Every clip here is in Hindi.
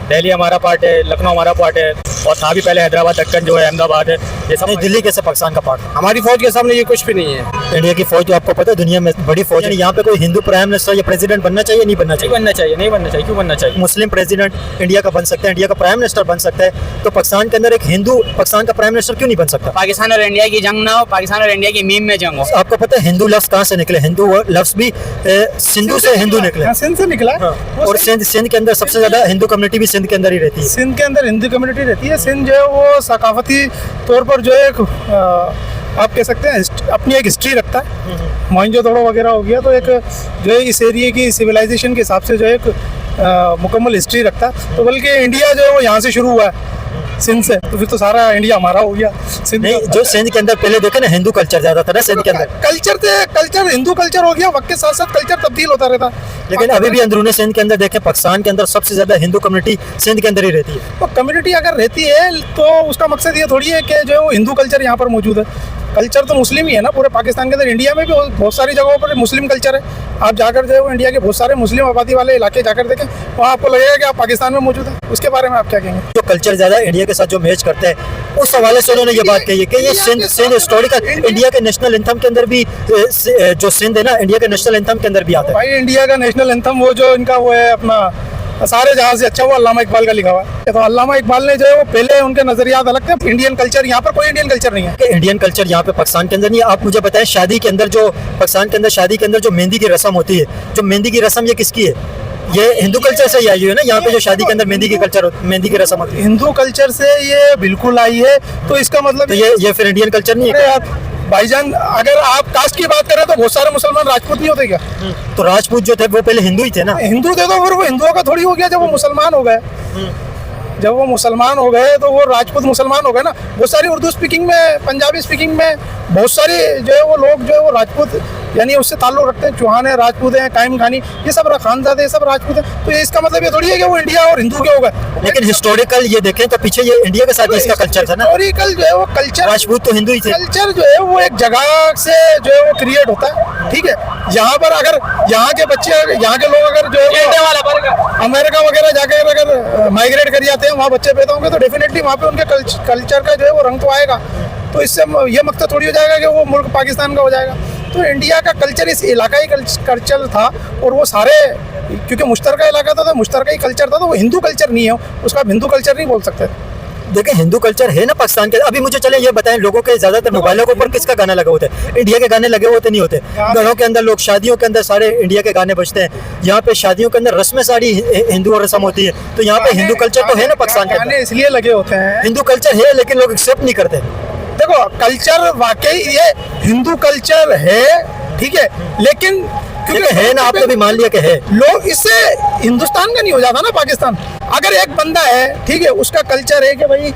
दिल्ली हमारा पार्ट है, लखनऊ हमारा पार्ट है, और था भी पहले हैदराबाद, दक्कन जो है, अहमदाबाद है, ये सब। दिल्ली कैसे पाकिस्तान का पार्ट? हमारी फौज के सामने ये कुछ भी नहीं है। इंडिया की फौज तो आपको पता है दुनिया में बड़ी फौज है। यहाँ पे कोई हिंदू प्राइम मिनिस्टर या प्रेसिडेंट बनना चाहिए, नहीं बनना चाहिए? बनना चाहिए, नहीं बनना चाहिए। क्यों बनना चाहिए? मुस्लिम प्रेसिडेंट इंडिया का बन सकता है, इंडिया का प्राइम मिनिस्टर बन सकता है, तो पाकिस्तान के अंदर एक हिंदू पाकिस्तान का प्राइम मिनिस्टर क्यों नहीं बन सकता? पाकिस्तान और इंडिया की जंग ना हो, पाकिस्तान और इंडिया की मीम में जंग हो। आपको पता है हिंदू लफ्ज कहाँ से निकले? हिंदू लफ्ज भी सिंधु से हिंदू निकले। सिंध से निकला है। और सिंध के अंदर सबसे ज्यादा हिंदू कम्युनिटी भी सिंध के अंदर ही रहती है। सिंध के अंदर हिंदू कम्युनिटी रहती है। सिंध जो है वो सकाफती तौर पर जो है आप कह सकते हैं अपनी एक हिस्ट्री रखता है। मोहनजोदड़ो वगैरह हो गया, तो एक जो है इस एरिया की सिविलाइजेशन के हिसाब से जो है एक मुकम्मल हिस्ट्री रखता है। तो बल्कि इंडिया जो है वो यहाँ से शुरू हुआ है, सिंध से, तो फिर तो सारा इंडिया हमारा हो गया। सिंध नहीं, जो सिंध के अंदर पहले देखे ना हिंदू कल्चर ज्यादा था ना सिंध के अंदर। कल्चर हिंदू कल्चर हो गया, वक्त के साथ साथ कल्चर तब्दील होता रहता। लेकिन अभी भी अंदरूनी सिंध के अंदर देखें, पाकिस्तान के अंदर सबसे ज्यादा हिंदू कम्युनिटी सिंध के अंदर ही रहती है। तो कम्युनिटी अगर रहती है तो उसका मकसद ये थोड़ी है कि जो हिंदू कल्चर यहाँ पर मौजूद है। कल्चर तो मुस्लिम ही है ना पूरे पाकिस्तान के अंदर। इंडिया में भी बहुत सारी जगहों पर मुस्लिम कल्चर है। आप जाकर जो है इंडिया के बहुत सारे मुस्लिम आबादी वाले इलाके जाकर देखें, वहाँ आपको लगेगा कि आप पाकिस्तान में मौजूद है। उसके बारे में आप क्या कहेंगे? जो कल्चर ज्यादा इंडिया के साथ जो मैच करता है, उस हवाले से उन्होंने ये बात कही है कि ये सिंध हिस्टोरिकल इंडिया के नेशनल एंथम के अंदर भी जो सिंध है ना, इंडिया के नेशनल एंथम के अंदर भी आता है। भाई इंडिया का नेशनल एंथम वो जो इनका वो है अपना सारे जहाँ से अच्छा, वो अल्लामा इकबाल का लिखा हुआ है। तो अल्लामा इकबाल ने जो है वो पहले उनके नजरियात अलग थे। इंडियन कल्चर यहाँ पर कोई इंडियन कल्चर नहीं है। इंडियन कल्चर यहाँ पे पाकिस्तान के अंदर नहीं है। आप मुझे बताएं, शादी के अंदर जो पाकिस्तान के अंदर शादी के अंदर जो मेहंदी की रस्म होती है, जो मेहंदी की रस्म ये किसकी है? ये हिंदू कल्चर से ही आई हुई है ना। यहाँ पे जो शादी के अंदर मेहंदी की रस्म होती है, हिंदू कल्चर से ये बिल्कुल आई है। तो इसका मतलब तो ये फिर इंडियन कल्चर नहीं है? भाईजान, अगर आप कास्ट की बात करें तो बहुत सारे मुसलमान राजपूत नहीं होते क्या? तो राजपूत जो थे वो पहले हिंदू ही थे ना। हिंदू थे तो फिर वो हिंदुओं का थोड़ी हो गया जब वो मुसलमान हो गए। जब वो मुसलमान हो गए तो वो राजपूत मुसलमान हो गए ना। बहुत सारी उर्दू स्पीकिंग में, पंजाबी स्पीकिंग में बहुत सारे जो है वो लोग जो है वो राजपूत यानी उससे ताल्लुक रखते हैं। चौहान है, राजपूत हैं, कायम खानी, ये सब खानजादे, ये सब राजपूत हैं। तो ये इसका मतलब ये थोड़ी है कि वो इंडिया और हिंदू के हो गए। लेकिन हिस्टोरिकल ये देखें तो पीछे ये इंडिया के साथ इसका कल्चर था ना। हिस्टोरिकल जो है वो कल्चर, राजपूत तो हिंदू ही थे। कल्चर जो है वो एक जगह से जो है वो क्रिएट होता है। ठीक है, यहाँ पर अगर यहाँ के बच्चे, यहाँ के लोग अगर जो है अमेरिका वगैरह जाकर अगर माइग्रेट कर जाते हैं, वहाँ बच्चे पैदा होंगे, तो डेफिनेटली वहाँ पे उनके कल्चर का जो है वो रंग तो आएगा। तो इससे ये मकसद थोड़ी हो जाएगा कि वो मुल्क पाकिस्तान का हो जाएगा। तो इंडिया का कल्चर इस इलाकाई कल्चर था, और वो सारे क्योंकि मुश्तरका इलाका था तो मुश्तरका ही कल्चर था। तो वो हिंदू कल्चर नहीं है, उसका आप हिंदू कल्चर नहीं बोल सकते। देखिए हिंदू कल्चर है ना पाकिस्तान के। अभी मुझे चले ये बताएं, लोगों के ज्यादातर मोबाइलों के ऊपर किसका गाना लगा होता है? इंडिया के गाने लगे होते नहीं होते। घरों के अंदर लोग शादियों के अंदर सारे इंडिया के गाने बजते हैं। यहाँ पे शादियों के अंदर रस्म सारी हिंदू और रस्म होती है। तो यहाँ पे हिंदू कल्चर तो है ना पाकिस्तान के अंदर, इसलिए लगे होते हैं। हिंदू कल्चर है लेकिन लोग एक्सेप्ट नहीं करते। देखो कल्चर वाकई ये हिंदू कल्चर है, ठीक है, लेकिन क्योंकि है ना, आपने भी मान लिया कि है। लोग इससे हिंदुस्तान का नहीं हो जाता ना पाकिस्तान। अगर एक बंदा है, ठीक है, उसका कल्चर है कि भाई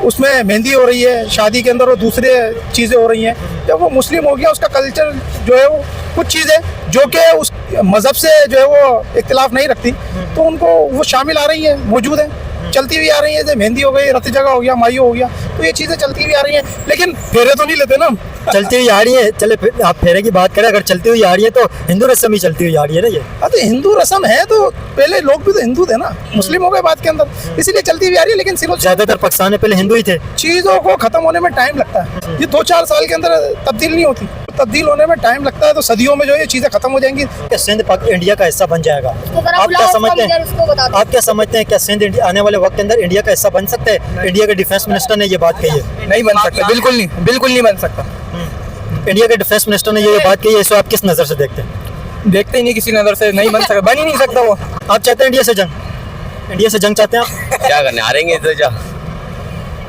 उसमें मेहंदी हो रही है शादी के अंदर और दूसरे चीज़ें हो रही हैं, जब वो मुस्लिम हो गया उसका कल्चर जो है वो कुछ चीज़ें जो कि उस मज़हब से जो है वो इख्तिलाफ नहीं रखती, तो उनको वो शामिल आ रही है, मौजूद है, चलती हुई आ रही है। जैसे मेहंदी हो गई, रत जगह हो गया, माइयो हो गया, तो ये चीज़ें चलती हुई आ रही हैं। लेकिन फेरे तो नहीं लेते ना। चलती हुई आ रही है, चले आप फेरे की बात करें, अगर चलती हुई आ रही है तो हिंदू रस्म ही चलती हुई आ रही है ना ये। हाँ, तो हिंदू रस्म है, तो पहले लोग भी तो हिंदू थे ना, मुस्लिम हो गए बाद के अंदर, इसीलिए चलती हुई आ रही है। लेकिन सिर्फ ज्यादातर पाकिस्तान में पहले हिंदू ही थे। चीज़ों को खत्म होने में टाइम लगता है। ये 2-4 साल के अंदर तब्दील नहीं होती, तब्दील होने में टाइम लगता है। तो सदियों में जो ये चीज़ें खत्म हो जाएंगी। क्या सिंध इंडिया का हिस्सा बन जाएगा? आप क्या समझते हैं? आप क्या समझते हैं, क्या सिंध आने वाले वक्त के अंदर इंडिया का हिस्सा बन सकता है? इंडिया के डिफेंस मिनिस्टर ने ये बात कही है। नहीं बन सकता, बिल्कुल नहीं बन सकता। इंडिया के डिफेंस मिनिस्टर ने ये बात कही है, इसको आप किस नज़र से देखते हैं? देखते ही नहीं, किसी नज़र से नहीं बन सकता, बन ही नहीं सकता वो। आप चाहते हैं इंडिया से जंग? इंडिया से जंग चाहते हैं आप? क्या करने हारेंगे तो जा,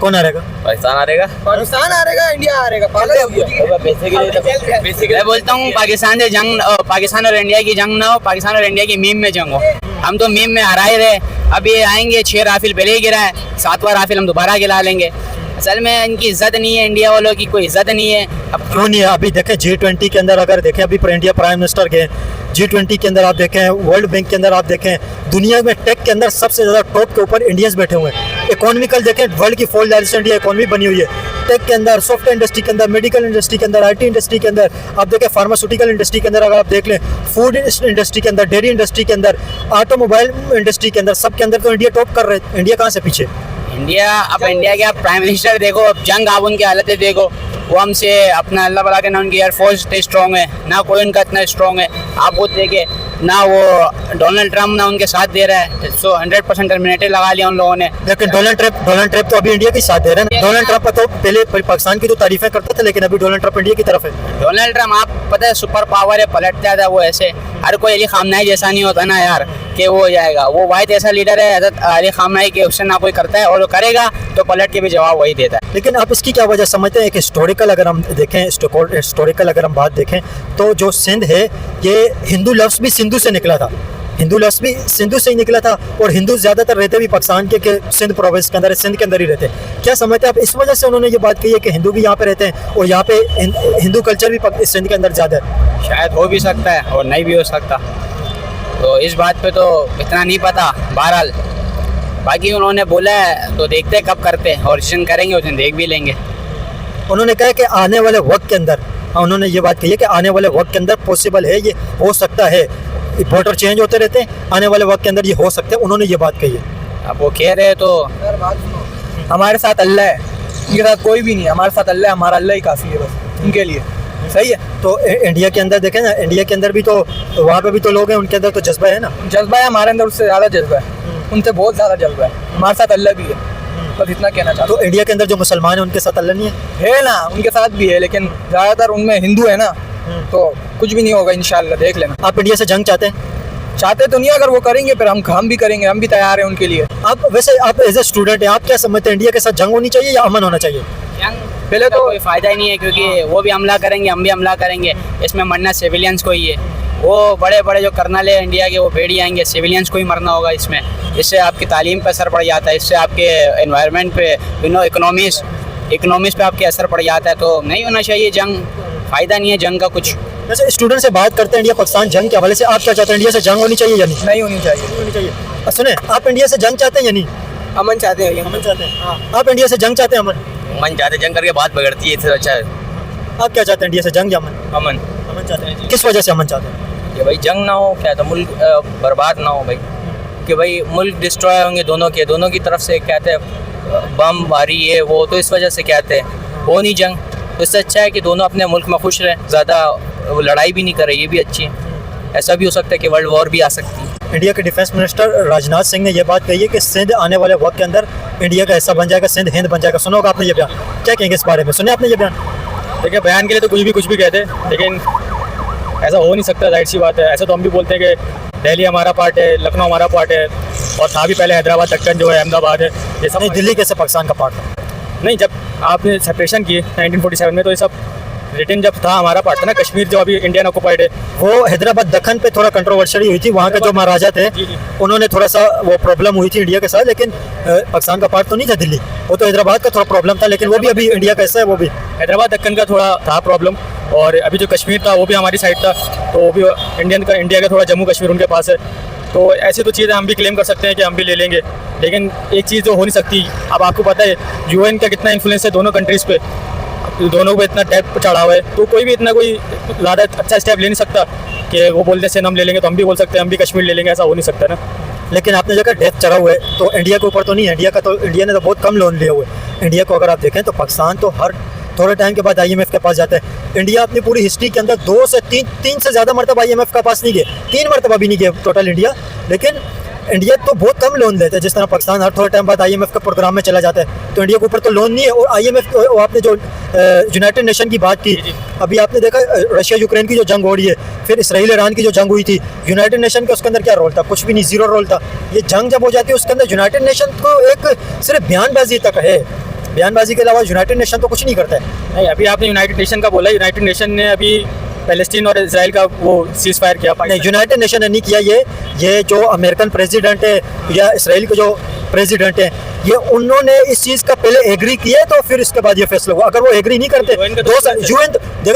कौन हारेगा? पाकिस्तान हारेगा। पाकिस्तान हारेगा, इंडिया हारेगा। पैसे के लिए मैं बोलता हूँ पाकिस्तान और इंडिया की जंग ना हो, पाकिस्तान और इंडिया की मीम में जंग हो। हम तो मीम में हरा ही रहे। अब ये आएंगे 6 राफेल पहले ही गिरा है, 7वां राफेल हम दोबारा गिरा लेंगे। असल में इनकी इज्जत नहीं है, इंडिया वालों की कोई इज्जत नहीं है। अब क्यों नहीं है? अभी देखें G20 के अंदर, अगर देखें अभी इंडिया प्राइम मिनिस्टर गए G20 के अंदर, आप देखें वर्ल्ड बैंक के अंदर, आप देखें दुनिया में टेक के अंदर सबसे ज़्यादा टॉप के ऊपर इंडियंस बैठे हुए हैं। इकोनॉमिकल देखें, वर्ल्ड की 4th लार्जेस्ट इंडिया इकोनॉमी बनी हुई है। टेक के अंदर, सॉफ्टवेयर इंडस्ट्री के अंदर, मेडिकल इंडस्ट्री के अंदर, आईटी इंडस्ट्री के अंदर, आप देखें फार्मास्यूटिकल इंडस्ट्री के अंदर, अगर आप देख लें फूड इंडस्ट्री के अंदर, डेयरी इंडस्ट्री के अंदर, ऑटोमोबाइल इंडस्ट्री के अंदर, सब के अंदर तो इंडिया टॉप कर रहे हैं। इंडिया कहाँ से पीछे? इंडिया, अब इंडिया के आप प्राइम मिनिस्टर देखो, अब जंग आप उनकी हालतें देखो, वो हमसे अपना अल्लाह भला के ना उनकी एयरफोर्स इतनी स्ट्रॉन्ग है, ना कोई उनका इतना स्ट्रॉन्ग है। आप वो देखे ना, वो डोनाल्ड ट्रम्प ना उनके साथ दे रहा है, 100% टर्मिनेटर लगा लिया उन लोगों ने। लेकिन डोनाल्ड ट्रम्प तो अभी इंडिया के साथ दे रहे हैं। डोनाल्ड ट्रम्प तो पहले पाकिस्तान की तो तारीफें करते थे, लेकिन अभी डोनाल्ड ट्रम्प इंडिया की तरफ है। डोनाल्ड ट्रम्प आप पता है सुपर पावर है, पलटता था वो ऐसे। हर कोई अली खामनाई जैसा नहीं होता ना यार कि वो हो जाएगा। वो वाहिद ऐसा लीडर है हज़रत अली खामनाई के, उससे ना कोई करता है, और वो करेगा तो पलट के भी जवाब वही देता है। लेकिन आप इसकी क्या वजह समझते हैं? एक हिस्टोरिकल अगर हम देखें, हिस्टोरिकल अगर हम बात देखें तो जो सिंध है, ये हिंदू लफ्ज़ भी सिंधु से निकला था, हिंदू लफ्ज़ भी सिंधु से ही निकला था, और हिंदू ज़्यादातर रहते भी पाकिस्तान के सिंध प्रोविंस के अंदर, सिंध के अंदर ही रहते हैं। क्या समझते हैं आप इस वजह से उन्होंने ये बात कही है कि हिंदू भी यहाँ पे रहते हैं और यहाँ पे हिंदू कल्चर भी सिंध के अंदर ज़्यादा है? शायद हो भी सकता है और नहीं भी हो सकता, तो इस बात पे तो इतना नहीं पता। बहरहाल बाकी उन्होंने बोला है तो देखते कब करते हैं, और डिसीजन करेंगे उस दिन देख भी लेंगे। उन्होंने कहा कि आने वाले वक्त के अंदर, उन्होंने ये बात कही है कि आने वाले वक्त के अंदर पॉसिबल है, ये हो सकता है, वोटर चेंज होते रहते हैं, आने वाले वक्त के अंदर ये हो सकता है, उन्होंने ये बात कही है। अब वो कह रहे हैं तो हमारे साथ अल्लाह है, उनके साथ कोई भी नहीं है, हमारे साथ अल्लाह है, हमारा अल्लाह ही काफ़ी है बस उनके लिए। सही है। तो इंडिया के अंदर देखें ना, इंडिया के अंदर भी तो वहाँ पे भी तो लोग हैं, उनके अंदर तो जज्बा है ना। जज्बा है, हमारे अंदर उससे ज़्यादा जज्बा है, उनसे बहुत ज़्यादा जज्बा है। हमारे साथ अल्लाह भी है, बस इतना कहना चाहता तो इंडिया के अंदर जो मुसलमान हैं उनके साथ अल्लाह नहीं है ना, उनके साथ भी है, लेकिन ज़्यादातर उनमें हिंदू है ना, तो कुछ भी नहीं होगा इंशाल्लाह, देख लेना। आप इंडिया से जंग चाहते हैं? चाहते तो नहीं, अगर वो करेंगे फिर हम भी करेंगे, हम भी तैयार हैं उनके लिए। आप वैसे आप एज ए स्टूडेंट हैं, आप क्या समझते हैं, इंडिया के साथ जंग होनी चाहिए या अमन होना चाहिए? पहले तो कोई फ़ायदा ही नहीं है, क्योंकि वो भी हमला करेंगे, हम भी हमला करेंगे, इसमें मरना सिविलियंस को ही है। वो बड़े बड़े जो कर्नल है इंडिया के, वो भेड़ी आएंगे, सिविलियंस को ही मरना होगा इसमें। इससे आपकी तालीम पर असर पड़ जाता है, इससे आपके एनवायरनमेंट पे, इकोनॉमीज़ पे आपके असर पड़ जाता है। तो नहीं होना चाहिए जंग, फ़ायदा नहीं है जंग का कुछ। वैसे स्टूडेंट से बात करते हैं इंडिया पाकिस्तान जंग के हवाले से, आप क्या चाहते हैं, इंडिया से जंग होनी चाहिए या नहीं? नहीं होनी चाहिए। होनी चाहिए। सुने, आप इंडिया से जंग चाहते हैं या नहीं? अमन चाहते हैं, अमन चाहते हैं। आप इंडिया से जंग चाहते हैं? अमन मन चाहते जंग करके बात बिगड़ती है, इससे अच्छा है आप क्या चाहते हैं, इंडिया से जंग या अमन? अमन। अमन चाहते हैं। किस वजह से अमन चाहते हैं? कि भाई जंग ना हो, क्या तो मुल्क बर्बाद ना हो भाई, कि भाई मुल्क डिस्ट्रॉय होंगे दोनों की तरफ से, कहते हैं बम बारी है वो, तो इस वजह से कहते हैं हो नहीं जंग। तो इससे अच्छा है कि दोनों अपने मुल्क में खुश रहें, ज़्यादा लड़ाई भी नहीं करें, ये भी अच्छी है। ऐसा भी हो सकता है कि वर्ल्ड वॉर भी आ सकती है। इंडिया के डिफेंस मिनिस्टर राजनाथ सिंह ने यह बात कही है कि सिंध आने वाले वक्त के अंदर इंडिया का हिस्सा बन जाएगा, सिंध हिंद बन जाएगा। सुना होगा आपने ये बयान, क्या कहेंगे इस बारे में? सुने आपने ये बयान? देखिए बयान के लिए तो कुछ भी कहते हैं, लेकिन ऐसा हो नहीं सकता, जाहिर सी बात है। ऐसा तो हम भी बोलते हैं कि दिल्ली हमारा पार्ट है, लखनऊ हमारा पार्ट है, और था भी पहले हैदराबाद, दक्कन जो है, अहमदाबाद है, ये सब नहीं, दिल्ली कैसे पाकिस्तान का पार्ट है? नहीं, जब आपने सेपरेशन की 1947 में, तो ये सब रिटर्न जब था हमारा पार्ट था ना, कश्मीर जो अभी इंडियन ऑक्युपाइड है। वो हैदराबाद दक्कन पे थोड़ा कंट्रोवर्शियल हुई थी, वहाँ के जो महाराजा थे उन्होंने थोड़ा सा वो प्रॉब्लम हुई थी इंडिया के साथ, लेकिन पाकिस्तान का पार्ट तो नहीं था दिल्ली, वो तो हैदराबाद का थोड़ा प्रॉब्लम था, लेकिन वो भी अभी इंडिया का हिस्सा है। वो भी हैदराबाद दक्कन का थोड़ा था प्रॉब्लम, और अभी जो कश्मीर था वो भी हमारी साइड था, तो वो भी इंडिया का थोड़ा जम्मू कश्मीर उनके पास है। तो ऐसी तो चीज़ें हम भी क्लेम कर सकते हैं कि हम भी ले लेंगे, लेकिन एक चीज़ जो हो नहीं सकती, अब आपको पता है UN का कितना इन्फ्लुएंस है दोनों कंट्रीज़ पे, दोनों को इतना टैप चढ़ा हुआ है, तो कोई भी इतना कोई ज़्यादा अच्छा स्टेप ले नहीं सकता कि वो बोलते हैं हम ले लेंगे तो हम भी बोल सकते हैं हम भी कश्मीर ले लेंगे, ऐसा हो नहीं सकता ना। लेकिन आपने जगह डेथ चढ़ा हुआ है, तो इंडिया के ऊपर तो नहीं है, इंडिया ने तो बहुत कम लोन लिए हुए। इंडिया को अगर आप देखें तो पाकिस्तान तो हर थोड़े टाइम के बाद IMF के पास जाता है। इंडिया अपनी पूरी हिस्ट्री के अंदर 2 से 3 से ज़्यादा मरतबा IMF के पास नहीं गए, 3 मरतबा भी नहीं गए टोटल इंडिया, लेकिन इंडिया तो बहुत कम लोन देता है। जिस तरह पाकिस्तान हर थोड़े टाइम बाद IMF के प्रोग्राम में चला जाता है, तो इंडिया के ऊपर तो लोन नहीं है। और IMF, आपने जो यूनाइटेड नेशन की बात की, अभी आपने देखा रशिया यूक्रेन की जो जंग हो रही है, फिर इसराइल ईरान की जो जंग हुई थी, यूनाइटेड नेशन का उसके अंदर क्या रोल था? कुछ भी नहीं, जीरो रोल था। ये जंग जब हो जाती है उसके अंदर यूनाइटेड नेशन को एक सिर्फ बयानबाजी तक है, बयानबाजी के अलावा यूनाइटेड नेशन तो कुछ नहीं करता है। नहीं, अभी आपने यूनाइटेड नेशन का बोला, यूनाइटेड नेशन ने अभी पैलेस्टीन और इसराइल का वो सीज फायर किया। नहीं, यूनाइटेड नेशन ने नहीं किया। ये जो अमेरिकन प्रेसिडेंट है या इसराइल के जो प्रेसिडेंट है, ये उन्होंने इस चीज का पहले एग्री किया तो फिर इसके बाद ये फैसला हुआ। अगर वो एग्री नहीं करते,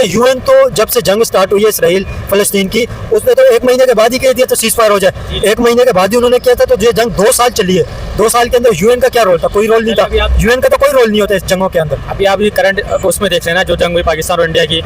यूएन तो जब से जंग स्टार्ट हुई है इसराइल फलस्तीन की, उसने तो 1 महीने के बाद ही कह दिया तो सीज फायर हो जाए। 1 महीने के बाद ही उन्होंने किया था, तो ये जंग 2 साल चली है। 2 साल के अंदर यूएन का क्या रोल था? कोई रोल नहीं था। यूएन का तो कोई रोल नहीं होता इस जंगों के अंदर। अभी आप ये करंट उसमें देख लेना, जो जंग हुई पाकिस्तान और इंडिया की,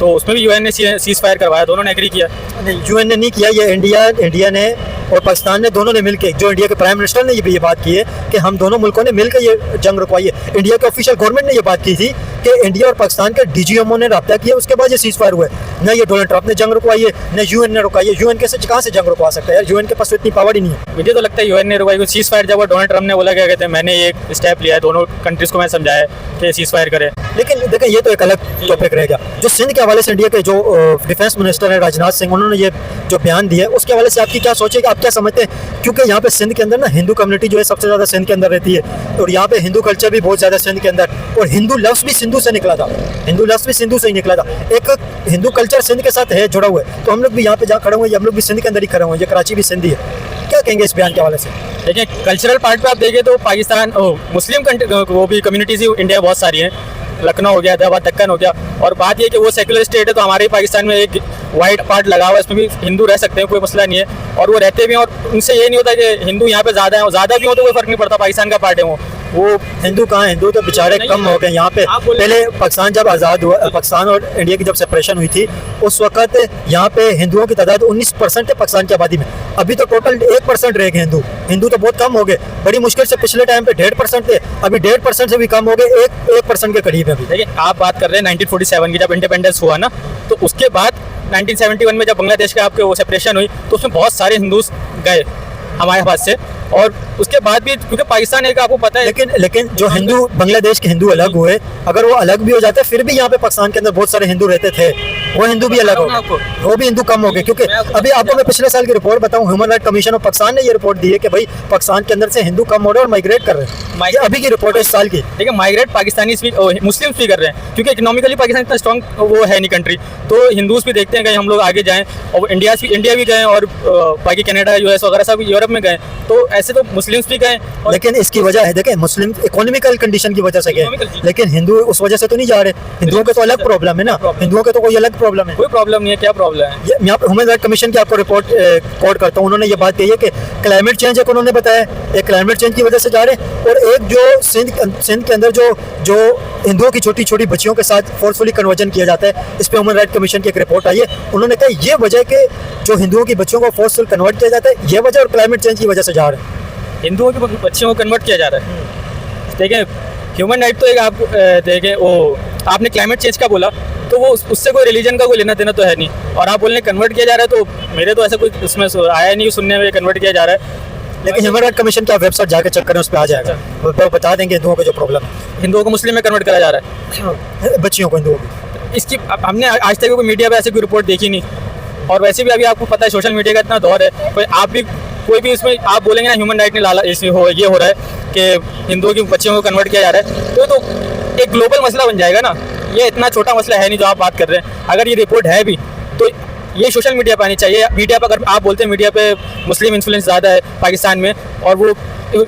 तो उसमें भी यूएन ने सीज फायर करवाया, दोनों ने एग्री किया। नहीं, यूएन ने नहीं किया, ये इंडिया ने और पाकिस्तान ने दोनों ने मिलकर, जो इंडिया के प्राइम मिनिस्टर ने ये बात की है कि हम दोनों मुल्कों ने मिलकर ये जंग रुकवाई है। इंडिया के ऑफिशियल गवर्नमेंट ने ये बात की थी कि इंडिया और पाकिस्तान के डीजीएमओ ने रब्ता किया, उसके बाद ये सीज फायर हुआ है। न ये डोनाल्ड ट्रंप ने जंग रुकवाई है, न यूएन ने रुकवाई है। यूएन कैसे, कहाँ से जंग रुकवा सकता है यार? यूएन के पास तो इतनी पावर ही नहीं है। मुझे तो लगता है यूएन ने रुकवाई। सीज फायर जब डोनाल्ड ट्रंप ने बोला, क्या कहते हैं, मैंने ये स्टेप लिया है, दोनों कंट्रीज को मैं समझाया कि सीज फायर करें। लेकिन देखिए, ये तो एक अलग टॉपिक रहेगा। जो सिंध के हवाले से इंडिया के जो डिफेंस मिनिस्टर है राजनाथ सिंह, उन्होंने ये जो बयान दिया है, उसके हवाले से आपकी क्या सोच है कि आप क्या समझते हैं? क्योंकि यहाँ पे सिंध के अंदर ना हिंदू कम्युनिटी जो है सबसे ज़्यादा सिंध के अंदर रहती है, और यहाँ पे हिंदू कल्चर भी बहुत ज़्यादा सिंध के अंदर, और हिंदू लफ्ज़ भी सिंधु से निकला था। हिंदू लफ्ज़ भी सिंधु से ही निकला था। एक हिंदू कल्चर सिंध के साथ है, जुड़ा हुआ है। तो हम लोग भी यहाँ पे जहाँ खड़े हुए हैं, हम लोग भी सिंध के अंदर ही खड़े हुए हैं। ये कराची भी सिंधी है। क्या कहेंगे इस बयान के हवाले से? देखिए, कल्चरल पार्ट पे आप देखें तो पाकिस्तान मुस्लिम वो भी कम्युनिटीज इंडिया में बहुत सारी हैं। लखनऊ हो गया, हैदराबाद, दक्कन हो गया। और बात ये कि वो सेकुलर स्टेट है, तो हमारे पाकिस्तान में एक वाइट पार्ट लगा हुआ है, इसमें भी हिंदू रह सकते हैं, कोई मसला नहीं है। और वो रहते भी हैं, और उनसे ये नहीं होता कि हिंदू यहाँ पे ज़्यादा है, ज़्यादा भी हो तो कोई फ़र्क नहीं पड़ता, पाकिस्तान का पार्ट है वो हिंदू कहाँ? हिंदू तो बेचारे कम हो गए यहाँ पे। पहले पाकिस्तान जब आज़ाद हुआ, पाकिस्तान और इंडिया की जब सेपरेशन हुई थी, उस वक्त यहाँ पे हिंदुओं की तादाद 19% है पाकिस्तान की आबादी में। अभी तो टोटल 1% रह गए हिंदू। हिंदू तो बहुत कम हो गए। बड़ी मुश्किल से पिछले टाइम पे 1.5% थे, अभी 1.5% से भी कम हो गए, 1% के करीब है अभी। देखिए, आप बात कर रहे हैं 1947 की, जब इंडिपेंडेंस हुआ ना, तो उसके बाद 1971 में जब बांग्लादेश के आपके वो सेपरेशन हुई, तो उसमें बहुत सारे हिंदूज गए हमारे पास से। और उसके बाद भी, क्योंकि पाकिस्तान एक आपको पता है, लेकिन जो हिंदू बांग्लादेश के हिंदू अलग हुए, अगर वो अलग भी हो जाते फिर भी यहाँ पे पाकिस्तान के अंदर बहुत सारे हिंदू रहते थे। वो हिंदू भी अलग हो गए, वो भी हिंदू कम हो गए। क्योंकि अभी आपको मैं पिछले साल की रिपोर्ट बताऊं, human right commission of Pakistan ने ये रिपोर्ट दी है कि भाई पाकिस्तान के अंदर से हिंदू कम हो रहे हैं और माइग्रेट कर रहे हैं। ये अभी की रिपोर्ट है इस साल की। देखिए, माइग्रेट पाकिस्तानी मुस्लिम भी कर रहे हैं, क्योंकि इकोनॉमिकली पाकिस्तान इतना स्ट्रॉन्ग वो है नहीं कंट्री। तो हिंदूज भी देखते हैं कि हम लोग आगे जाएँ, और इंडिया भी गए, और बाकी कनाडा, यूएस वगैरह सब यूरोप में गए। तो ऐसे तो मुस्लिम्स भी गए। लेकिन इसकी वजह है, देखें, मुस्लिम इकोनॉमिकल कंडीशन की वजह से गए, लेकिन हिंदू उस वजह से तो नहीं जा रहे। हिंदुओं के तो अलग प्रॉब्लम है ना, हिंदुओं के तो कोई अलग प्रॉब्लम है। कोई प्रॉब्लम नहीं है। क्या प्रॉब्लम है? मैं यहाँ पे ह्यूमन राइट कमीशन की आपको रिपोर्ट कोट करता हूँ। उन्होंने ये बात कही है कि क्लाइमेट चेंज एक उन्होंने बताया, एक क्लाइमेट चेंज की वजह से जा रहे हैं, और एक जो सिंध के अंदर जो हिंदुओं की छोटी छोटी बच्चियों के साथ फोर्सफुली कन्वर्जन किया जाता है, इस पर ह्यूमन राइट कमीशन की एक रिपोर्ट आई है। उन्होंने कहा ये वजह के जो हिंदुओं की बच्चियों को फोर्सफुल कन्वर्ट किया जाता है, ये वजह और क्लाइमेट चेंज की वजह से जा रहे हैं। हिंदुओं के बच्चों को कन्वर्ट किया जा रहा है। देखें, ह्यूमन राइट तो एक आप देखें, वो आपने क्लाइमेट चेंज का बोला, तो वो उससे कोई रिलीजन का कोई लेना देना तो है नहीं। और आप बोलने कन्वर्ट किया जा रहा है, तो मेरे तो ऐसा कोई उसमें आया नहीं सुनने में कन्वर्ट किया जा रहा है। लेकिन ह्यूमन राइट कमीशन का वेबसाइट जाकर चेक करें, उस पर आ जाएगा, वो बता देंगे हिंदुओं का जो प्रॉब्लम है। हिंदुओं को मुस्लिम में कन्वर्ट करा जा रहा है, बच्चियों को, हिंदुओं को। इसकी हमने आज तक कोई मीडिया पे ऐसी कोई रिपोर्ट देखी नहीं। और वैसे भी अभी आपको पता है सोशल मीडिया का इतना दौर है, कोई भी इसमें आप बोलेंगे ना ह्यूमन राइट ने लाला इसमें ये हो रहा है कि हिंदुओं की बच्चियों को कन्वर्ट किया जा रहा है, तो एक ग्लोबल मसला बन जाएगा ना। ये इतना छोटा मसला है नहीं जो आप बात कर रहे हैं। अगर ये रिपोर्ट है भी, तो ये सोशल मीडिया पर आनी चाहिए। मीडिया पर अगर आप बोलते हैं मीडिया पे मुस्लिम इन्फ्लुएंस ज़्यादा है पाकिस्तान में, और वो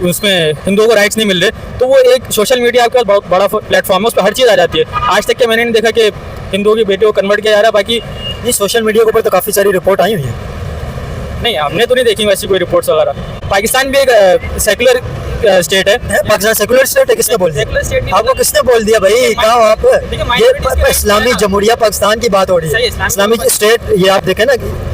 उसमें हिंदुओं को राइट्स नहीं मिल रहे, तो वो एक सोशल मीडिया आपके पास बहुत बड़ा प्लेटफॉर्म है, उस पर हर चीज़ आ जाती है। आज तक के मैंने नहीं देखा कि हिंदुओं की बेटियों को कन्वर्ट किया जा रहा है। बाकी ये सोशल मीडिया के ऊपर तो काफ़ी सारी रिपोर्ट आई हुई है। नहीं, हमने तो नहीं देखी वैसी कोई रिपोर्ट्स वगैरह। पाकिस्तान भी एक सेकुलर स्टेट है। पाकिस्तान सेकुलर स्टेट है? किसने बोल दिया आपको? किसने बोल दिया भाई? कहाँ आप? ये इस्लामी जमहूरिया पाकिस्तान की बात हो रही है। इस्लामिक स्टेट, ये आप देखें ना,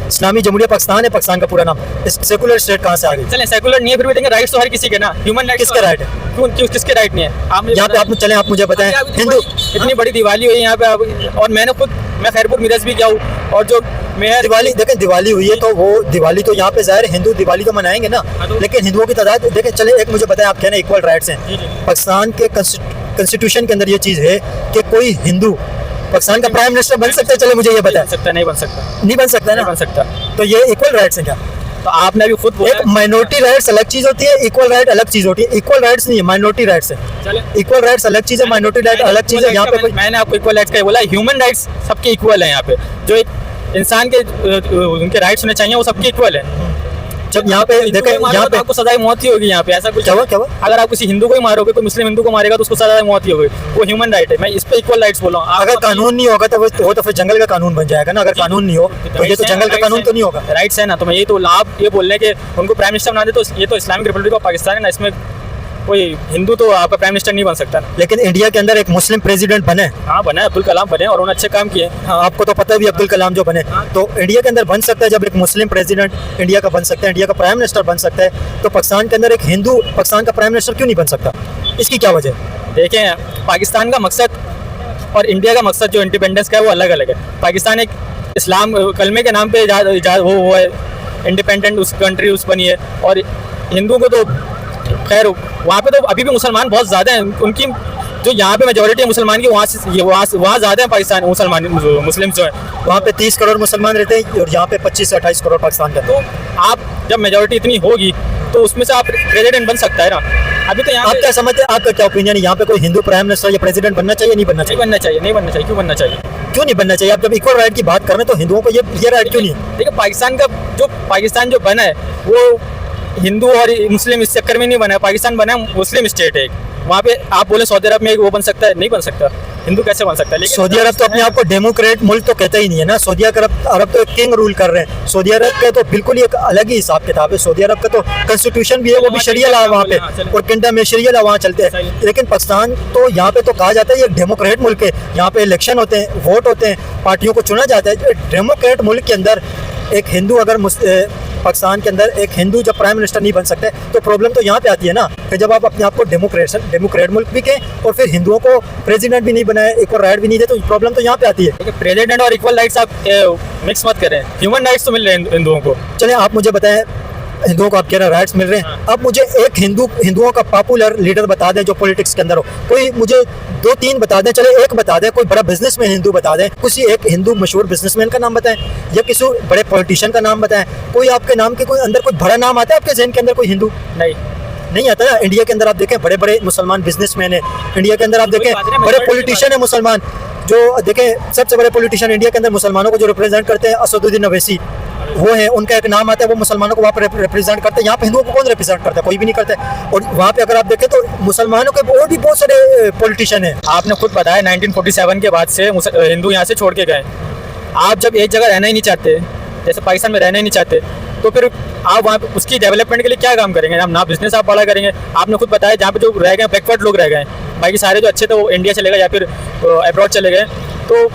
इस्लामी जमहूरिया पाकिस्तान है पाकिस्तान का पूरा नाम। सेकुलर स्टेट कहाँ से आ गई? चलें, सेकुलर नहीं है, फिर भी देखें राइट्स तो हर किसी के ना। ह्यूमन राइट किसके राइट है? क्यों किसके राइट नहीं है? यहाँ पे आप चलें, आप मुझे बताएं। हिंदू इतनी बड़ी दिवाली हुई यहाँ पे, और मैं खैरपुर मिरज भी गया हूँ, और जो मेयर दिवाली, देखें दिवाली हुई है, तो वो दिवाली तो यहाँ पे ज़ाहिर हिंदू दिवाली तो मनाएंगे ना, लेकिन हिंदुओं की तादाद देखें। चले, एक मुझे बताएं, आप कहना इक्वल राइट्स हैं। पाकिस्तान के कॉन्स्टिट्यूशन के अंदर ये चीज़ है कि कोई हिंदू पाकिस्तान का प्राइम मिनिस्टर बन सकता है? चले मुझे ये बताएं। नहीं बन सकता, नहीं बन सकता ना? बन सकता। तो ये इक्वल राइट्स हैं क्या? तो आपने अभी खुद एक माइनॉरिटी राइट्स अलग चीज होती है, इक्वल राइट अलग चीज होती है। इक्वल राइट्स नहीं है, माइनॉरिटी राइट्स है। इक्वल राइट्स अलग चीज है, माइनॉरिटी राइट अलग चीज है। यहाँ पे मैंने आपको इक्वल राइट्स का बोला, ह्यूमन राइट्स सबके इक्वल है। यहाँ पे जो एक इंसान के उनके राइट्स होने चाहिए वो सबके इक्वल है। जब यहाँ पे देखें, यहाँ पे आपको सजाए मौत ही होगी यहाँ पे, ऐसा कुछ क्या हुआ क्या हुआ? अगर आप किसी हिंदू को ही मारोगे, कोई मुस्लिम हिंदू को मारेगा तो उसको सजाए मौत ही होगी। वो ह्यूमन राइट है, मैं इस पे इक्वल राइट्स बोल रहा हूँ। अगर कानून नहीं होगा तो वो तो फिर जंगल का कानून बन जाएगा ना। अगर कानून नहीं हो तो ये तो जंगल का कानून तो नहीं होगा। राइट्स है ना, तो मैं यही तो आप ये बोल रहे हैं कि उनको प्राइम मिनिस्टर बना दे, तो ये तो इस्लामिक रिपब्लिक ऑफ पाकिस्तान है ना, इसमें कोई हिंदू तो आपका प्राइम मिनिस्टर नहीं बन सकता। लेकिन इंडिया के अंदर एक मुस्लिम प्रेसिडेंट बने। हाँ बने, अब्दुल कलाम बने और उन्होंने अच्छे काम किए। हाँ, आपको तो पता है भी अब्दुल कलाम जो बने, तो इंडिया के अंदर बन सकता है। जब एक मुस्लिम प्रेसिडेंट इंडिया का बन सकता है, इंडिया का प्राइम मिनिस्टर बन सकता है, तो पाकिस्तान के अंदर एक हिंदू पाकिस्तान का प्राइम मिनिस्टर क्यों नहीं बन सकता? इसकी क्या वजह? देखें, पाकिस्तान का मकसद और इंडिया का मकसद जो इंडिपेंडेंस का है वो अलग अलग है। पाकिस्तान एक इस्लाम कलमे के नाम पे वो है, इंडिपेंडेंट उस कंट्री उस बनी है। और हिंदुओं को तो खैर वहाँ पे तो अभी भी मुसलमान बहुत ज़्यादा हैं। उनकी जो यहाँ पे मेजोरिटी है मुसलमान की, वहाँ ज़्यादा है पाकिस्तान मुसलमान मुस्लिम जो है। वहाँ पे 30 करोड़ मुसलमान रहते हैं और यहाँ पे 25 से 28 करोड़ पाकिस्तान का। तो आप जब मेजोरिटी इतनी होगी तो उसमें से आप प्रेसिडेंट बन सकता है ना। अभी तो यहाँ आप क्या समझते हैं, आपका क्या ओपिनियन है? यहाँ पे कोई हिंदू प्राइम मिनिस्टर या प्रेसिडेंट बनना चाहिए, नहीं बनना नहीं चाहिए? बनना चाहिए, नहीं बनना चाहिए। क्यों बनना चाहिए? क्यों नहीं बनना चाहिए? आप जब इक्वल राइट की बात कर रहे हैं तो हिंदुओं को ये राइट क्यों नहीं है? देखिए, पाकिस्तान जो बना है वो हिंदू और मुस्लिम इस चक्कर में नहीं बना है। पाकिस्तान बना है मुस्लिम स्टेट है। वहाँ पे आप बोले सऊदी अरब में एक वो बन सकता है, नहीं बन सकता। हिंदू कैसे बन सकता है? लेकिन सऊदी अरब तो अपने आप को डेमोक्रेट मुल्क तो कहता ही नहीं है ना। सऊदी अरब तो किंग रूल कर रहे हैं। सऊदी अरब का तो बिल्कुल ही एक अलग ही हिसाब किताब है। सऊदी अरब का तो कॉन्स्टिट्यूशन भी है, वो भी शरिया लॉ वहाँ पे, और किंगडम में शरिया लॉ वहाँ चलते हैं। लेकिन पाकिस्तान तो यहाँ पे तो कहा जाता है ये डेमोक्रेट मुल्क है। यहाँ पे इलेक्शन होते हैं, वोट होते हैं, पार्टियों को चुना जाता है। डेमोक्रेट मुल्क के अंदर एक हिंदू अगर पाकिस्तान के अंदर एक हिंदू जब प्राइम मिनिस्टर नहीं बन सकते तो प्रॉब्लम तो यहाँ पे आती है ना। कि जब आप अपने आप को डेमोक्रेट मुल्क भी कहें और फिर हिंदुओं को प्रेसिडेंट भी नहीं बनाए, इक्वल राइट भी नहीं दे, तो प्रॉब्लम तो यहाँ पे आती है। प्रेसिडेंट और इक्वल राइट्स आप मिक्स मत करें। ह्यूमन राइट्स तो मिल रहे हैं हिंदुओं को। चलें, आप मुझे बताएं, हिंदुओं को आप कह रहे हैं राइट्स मिल रहे हैं। अब मुझे एक हिंदुओं का पॉपुलर लीडर बता दें जो पॉलिटिक्स के अंदर हो। कोई मुझे 2-3 बता दें, चले एक बता दें। कोई बड़ा बिजनेसमैन हिंदू बता दें, किसी एक हिंदू मशहूर बिजनेसमैन का नाम बताएं या किसी बड़े पॉलिटिशियन का नाम बताएं। कोई आपके नाम के कोई अंदर कोई बड़ा नाम आता है आपके जहन के अंदर? कोई हिंदू नहीं आता ना। इंडिया के अंदर आप देखें बड़े बड़े मुसलमान बिजनेसमैन है। इंडिया के अंदर आप देखें बड़े पॉलिटिशियन है मुसलमान। जो देखें सबसे बड़े पॉलिटिशियन इंडिया के अंदर मुसलमानों को जो रिप्रेजेंट करते हैं, असदुद्दीन ओवैसी, वो है, उनका एक नाम आता है, वो मुसलमानों को वहाँ पर रिप्रेजेंट करते हैं। यहाँ पे हिंदुओं को कौन रिप्रेजेंट करता है? कोई भी नहीं करता है। और वहाँ पे अगर आप देखें तो मुसलमानों के और भी बहुत सारे पॉलिटिशियन हैं। आपने खुद बताया 1947 के बाद से हिंदू यहाँ से छोड़ के गए। आप जब एक जगह रहना ही नहीं चाहते, जैसे पाकिस्तान में रहना ही नहीं चाहते, तो फिर आप वहाँ उसकी डेवलपमेंट के लिए क्या काम करेंगे? ना बिजनेस आप बड़ा करेंगे। आपने खुद बताया जहाँ पे जो रह गए बैकवर्ड लोग रह गए, बाकी सारे जो अच्छे थे वो इंडिया चले गए या फिर अब्रॉड चले गए। तो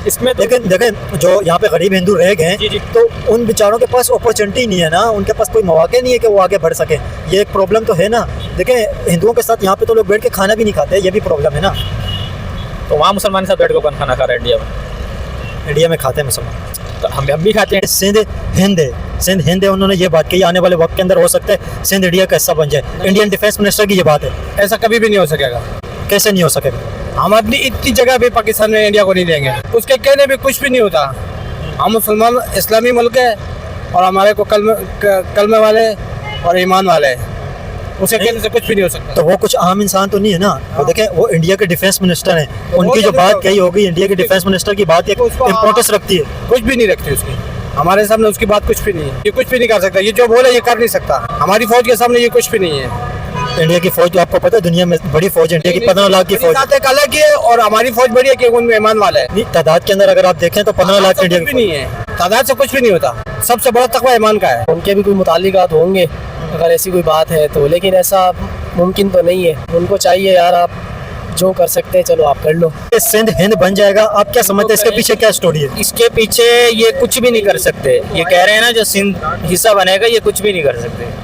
इसमें लेकिन देखें जो यहाँ पे गरीब हिंदू रह गए हैं, तो उन बेचारों के पास अपॉर्चुनिटी नहीं है ना, उनके पास कोई मौके नहीं है कि वो आगे बढ़ सके। ये एक प्रॉब्लम तो है ना। देखें हिंदुओं के साथ यहाँ पे तो लोग बैठ के खाना भी नहीं खाते, ये भी प्रॉब्लम है ना। तो वहाँ मुसलमान के साथ बैठ कर कौन खाना खा रहा है? इंडिया में खाते हैं मुसलमान, तो हम भी खाते हैं। सिंध हिंद है। उन्होंने ये बात कही आने वाले वक्त के अंदर हो सकता है सिंध इंडिया का हिस्सा बन जाए। इंडियन डिफेंस मिनिस्टर की ये बात है। ऐसा कभी भी नहीं हो सकेगा। कैसे नहीं हो सकेगा? हम अपनी इतनी जगह भी पाकिस्तान में इंडिया को नहीं देंगे। उसके कहने भी कुछ भी नहीं होता। हम मुसलमान इस्लामी मुल्क है और हमारे को कलमे वाले और ईमान वाले हैं। उसे कहने से कुछ भी नहीं हो सकता। तो वो कुछ आम इंसान तो नहीं है ना। वो देखें वो इंडिया के डिफेंस मिनिस्टर हैं, उनकी जो बात कही होगी इंडिया के डिफेंस मिनिस्टर की बात एक इम्पोर्टेंस रखती है। कुछ भी नहीं रखती उसकी। हमारे सामने उसकी बात कुछ भी नहीं है। ये कुछ भी नहीं कर सकता। ये जो बोले ये कर नहीं सकता। हमारी फौज के सामने ये कुछ भी नहीं है। इंडिया की फौज तो आपको पता है दुनिया में बड़ी फौज है। इंडिया की 15 लाख की फौज एक अलग है और हमारी फौज बड़ी है कि उनमें ईमान वाला है। नहीं, तादाद के अंदर अगर आप देखें तो 15 लाख इंडिया की नहीं है। तादाद से कुछ भी नहीं होता। सबसे बड़ा तकवा ईमान का है। उनके भी कोई मुतालिकात होंगे अगर ऐसी कोई बात है तो, लेकिन ऐसा मुमकिन तो नहीं है। उनको चाहिए यार आप जो कर सकते हैं चलो आप कर लो। सिंध हिंद बन जाएगा, आप क्या समझते हैं? इसके पीछे क्या स्टोरी है? इसके पीछे ये कुछ भी नहीं कर सकते। ये कह रहे हैं ना जो सिंध हिस्सा बनेगा, ये कुछ भी नहीं कर सकते।